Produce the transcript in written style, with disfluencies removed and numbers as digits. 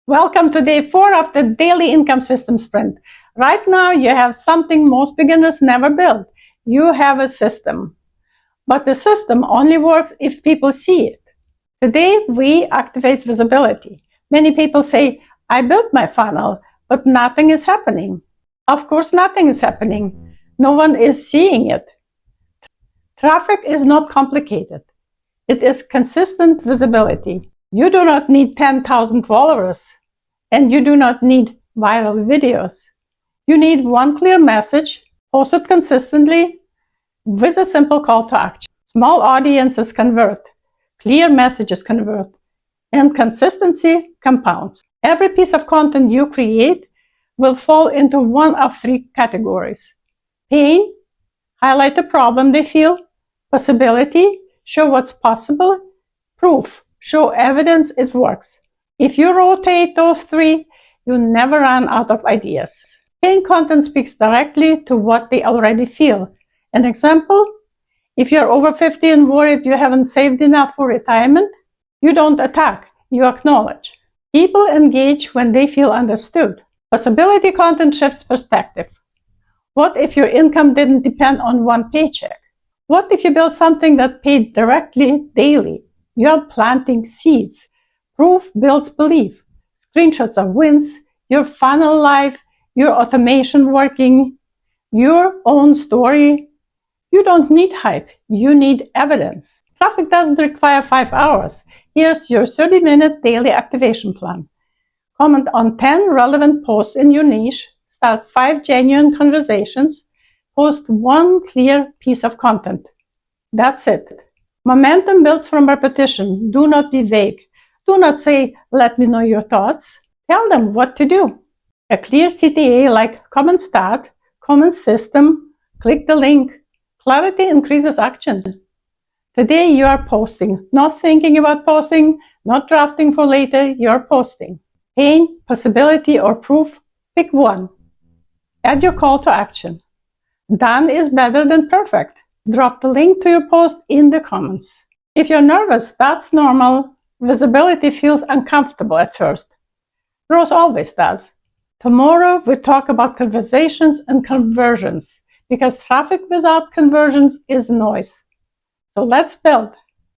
Welcome to day 4 of the Daily Income System Sprint. Right now, you have something most beginners never build. You have a system. But the system only works if people see it. Today, we activate visibility. Many people say, I built my funnel, but nothing is happening. Of course, nothing is happening. No one is seeing it. Traffic is not complicated. It is consistent visibility. You do not need 10,000 followers. And you do not need viral videos. You need one clear message, posted consistently, with a simple call to action. Small audiences convert, clear messages convert, and consistency compounds. Every piece of content you create will fall into one of 3 categories. Pain, highlight the problem they feel. Possibility, show what's possible. Proof, show evidence it works. If you rotate those 3, you never run out of ideas. Pain content speaks directly to what they already feel. An example, if you're over 50 and worried you haven't saved enough for retirement, you don't attack, you acknowledge. People engage when they feel understood. Possibility content shifts perspective. What if your income didn't depend on one paycheck? What if you built something that paid directly daily? You're planting seeds. Proof builds belief. Screenshots of wins, your funnel life, your automation working, your own story. You don't need hype, you need evidence. Traffic doesn't require 5 hours. Here's your 30-minute daily activation plan. Comment on 10 relevant posts in your niche, start 5 genuine conversations, post 1 clear piece of content. That's it. Momentum builds from repetition. Do not be vague. Do not say, let me know your thoughts. Tell them what to do. A clear CTA like common start, common system, click the link. Clarity increases action. Today you are posting, not thinking about posting, not drafting for later, you're posting. Pain, possibility, or proof, pick one. Add your call to action. Done is better than perfect. Drop the link to your post in the comments. If you're nervous, that's normal. Visibility feels uncomfortable at first. Growth always does. Tomorrow we talk about conversations and conversions, because traffic without conversions is noise. So let's build.